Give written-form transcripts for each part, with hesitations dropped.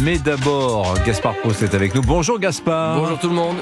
Mais d'abord, Gaspard Proust est avec nous. Bonjour Gaspard. Bonjour tout le monde.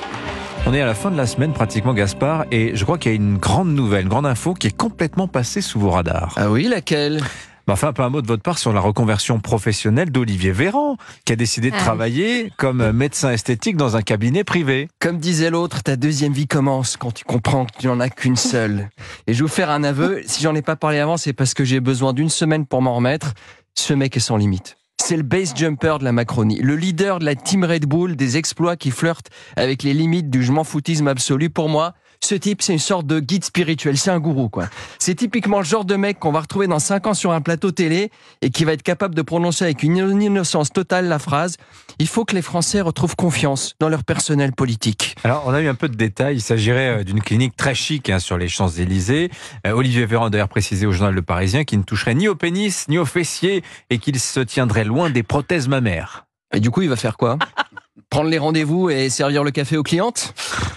On est à la fin de la semaine pratiquement, Gaspard, et je crois qu'il y a une grande nouvelle, une grande info qui est complètement passée sous vos radars. Ah oui, laquelle ? Enfin, un peu un mot de votre part sur la reconversion professionnelle d'Olivier Véran, qui a décidé de travailler comme médecin esthétique dans un cabinet privé. Comme disait l'autre, ta deuxième vie commence quand tu comprends que tu n'en as qu'une seule. Et je vais vous faire un aveu, si j'en ai pas parlé avant, c'est parce que j'ai besoin d'une semaine pour m'en remettre. Ce mec est sans limite. C'est le base jumper de la Macronie, le leader de la team Red Bull, des exploits qui flirtent avec les limites du je m'en foutisme absolu. Pour moi, ce type, c'est une sorte de guide spirituel, c'est un gourou, quoi. C'est typiquement le genre de mec qu'on va retrouver dans 5 ans sur un plateau télé et qui va être capable de prononcer avec une innocence totale la phrase « Il faut que les Français retrouvent confiance dans leur personnel politique ». Alors, on a eu un peu de détails. Il s'agirait d'une clinique très chic sur les Champs-Élysées. Olivier Véran a d'ailleurs précisé au journal Le Parisien qu'il ne toucherait ni au pénis, ni aux fessiers et qu'il se tiendrait loin des prothèses mammaires. Et du coup, il va faire quoi ? Prendre les rendez-vous et servir le café aux clientes ?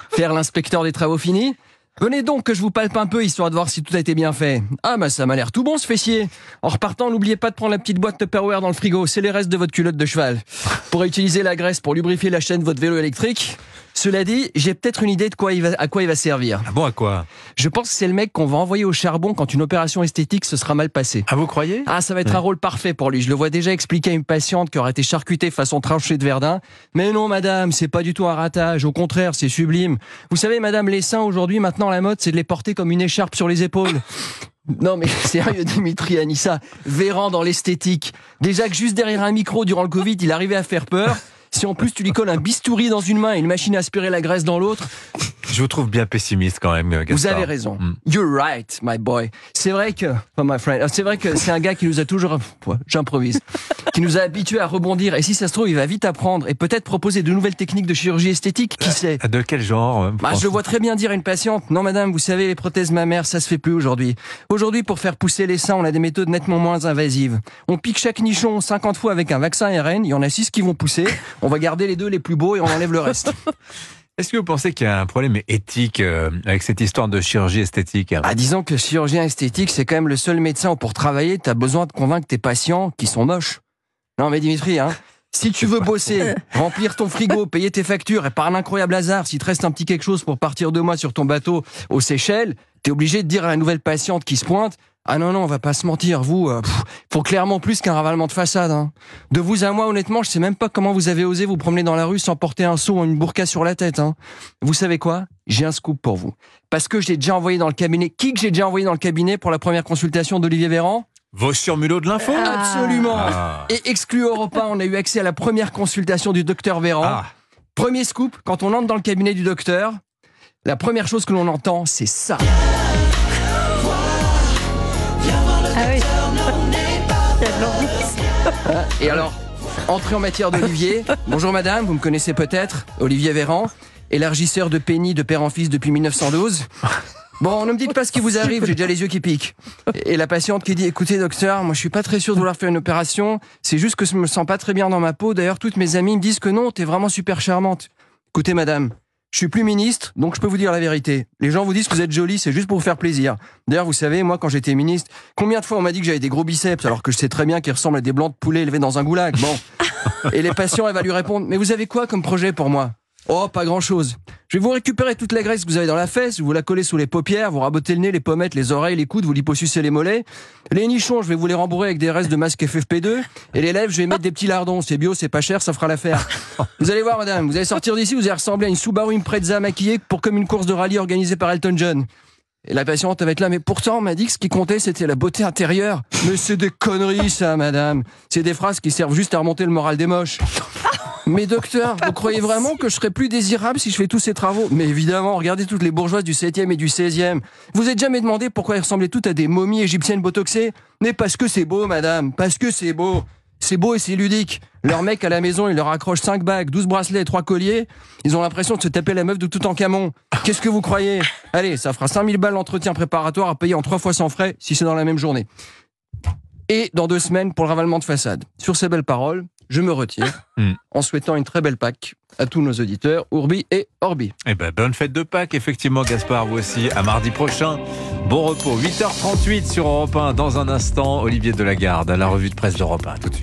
Faire l'inspecteur des travaux finis ? Venez donc que je vous palpe un peu, histoire de voir si tout a été bien fait. Ah bah ça m'a l'air tout bon ce fessier. En repartant, n'oubliez pas de prendre la petite boîte Tupperware dans le frigo, c'est les restes de votre culotte de cheval. Pour utiliser la graisse pour lubrifier la chaîne de votre vélo électrique. Cela dit, j'ai peut-être une idée de à quoi il va servir. Ah bon, à quoi ? Je pense que c'est le mec qu'on va envoyer au charbon quand une opération esthétique se sera mal passée. Ah, vous croyez ? Ah, ça va être un rôle parfait pour lui. Je le vois déjà expliquer à une patiente qui aurait été charcutée façon tranchée de Verdun. Mais non, madame, c'est pas du tout un ratage. Au contraire, c'est sublime. Vous savez, madame, les seins aujourd'hui, maintenant, la mode, c'est de les porter comme une écharpe sur les épaules. Non mais sérieux Dimitri, Anissa, Véran dans l'esthétique. Déjà que juste derrière un micro durant le Covid, il arrivait à faire peur. Si en plus tu lui colles un bistouri dans une main et une machine à aspirer la graisse dans l'autre... Je vous trouve bien pessimiste quand même, Gaspard. Vous avez raison. You're right, my boy. C'est vrai que... Oh, my friend. C'est vrai que c'est un gars qui nous a toujours... J'improvise. Qui nous a habitués à rebondir. Et si ça se trouve, il va vite apprendre et peut-être proposer de nouvelles techniques de chirurgie esthétique. Qui sait ? De quel genre ? Je le vois très bien dire à une patiente. Non, madame, vous savez, les prothèses mammaires, ça se fait plus aujourd'hui. Aujourd'hui, pour faire pousser les seins, on a des méthodes nettement moins invasives. On pique chaque nichon 50 fois avec un vaccin ARN. Il y en a 6 qui vont pousser. On va garder les 2 les plus beaux et on enlève le reste. Est-ce que vous pensez qu'il y a un problème éthique avec cette histoire de chirurgie esthétique ? Disons que chirurgien esthétique, c'est quand même le seul médecin où pour travailler, t'as besoin de convaincre tes patients qui sont moches. Non mais Dimitri, si tu veux bosser, remplir ton frigo, payer tes factures, et par un incroyable hasard, s'il te reste un petit quelque chose pour partir 2 mois sur ton bateau aux Seychelles, t'es obligé de dire à la nouvelle patiente qui se pointe: ah non, on va pas se mentir, vous, faut clairement plus qu'un ravalement de façade. De vous à moi, honnêtement, je sais même pas comment vous avez osé vous promener dans la rue sans porter un seau ou une burqa sur la tête. Vous savez quoi ? J'ai un scoop pour vous. Parce que j'ai déjà envoyé dans le cabinet... Qui que j'ai déjà envoyé dans le cabinet pour la première consultation d'Olivier Véran ? Vos surmulots de l'info ? Absolument. Et exclu Europe 1, on a eu accès à la première consultation du docteur Véran. Premier scoop, quand on entre dans le cabinet du docteur, la première chose que l'on entend, c'est ça. Ah oui. Il y a de l'ambiance. Et alors, entrée en matière d'Olivier. Bonjour madame, vous me connaissez peut-être, Olivier Véran, élargisseur de pénis de père en fils depuis 1912. Bon, ne me dites pas ce qui vous arrive, j'ai déjà les yeux qui piquent. Et la patiente qui dit: écoutez docteur, moi je suis pas très sûr de vouloir faire une opération, c'est juste que je me sens pas très bien dans ma peau, d'ailleurs toutes mes amies me disent que non, t'es vraiment super charmante. Écoutez madame, je suis plus ministre, donc je peux vous dire la vérité. Les gens vous disent que vous êtes jolie, c'est juste pour vous faire plaisir. D'ailleurs, vous savez, moi, quand j'étais ministre, combien de fois on m'a dit que j'avais des gros biceps, alors que je sais très bien qu'ils ressemblent à des blancs de poulet élevés dans un goulag. Bon. Et les patients, elles vont lui répondre: mais vous avez quoi comme projet pour moi ? Oh, pas grand-chose. Je vais vous récupérer toute la graisse que vous avez dans la fesse, vous la collez sous les paupières, vous rabotez le nez, les pommettes, les oreilles, les coudes, vous liposucez les mollets. Les nichons, je vais vous les rembourrer avec des restes de masque FFP2. Et les lèvres, je vais mettre des petits lardons. C'est bio, c'est pas cher, ça fera l'affaire. Vous allez voir, madame, vous allez sortir d'ici, vous allez ressembler à une Subaru Impreza maquillée pour comme une course de rallye organisée par Elton John. Et la patiente va être là, mais pourtant on m'a dit que ce qui comptait c'était la beauté intérieure. Mais c'est des conneries ça, madame. C'est des phrases qui servent juste à remonter le moral des moches. Mais docteur, vous croyez vraiment que je serais plus désirable si je fais tous ces travaux ? Mais évidemment, regardez toutes les bourgeoises du 7e et du 16e. Vous êtes jamais demandé pourquoi elles ressemblaient toutes à des momies égyptiennes botoxées ? Mais parce que c'est beau, madame, parce que c'est beau. C'est beau et c'est ludique. Leur mec à la maison, il leur accroche 5 bagues, 12 bracelets et 3 colliers. Ils ont l'impression de se taper la meuf de Toutankhamon. Qu'est-ce que vous croyez ? Allez, ça fera 5000 balles l'entretien préparatoire à payer en 3 fois sans frais si c'est dans la même journée. Et dans 2 semaines pour le ravalement de façade. Sur ces belles paroles, je me retire en souhaitant une très belle Pâques à tous nos auditeurs, Urbi et Orbi. Eh ben, bonne fête de Pâques, effectivement, Gaspard, vous aussi. À mardi prochain. Bon repos. 8h38 sur Europe 1. Dans un instant, Olivier Delagarde à la revue de presse d'Europe 1. Tout de suite.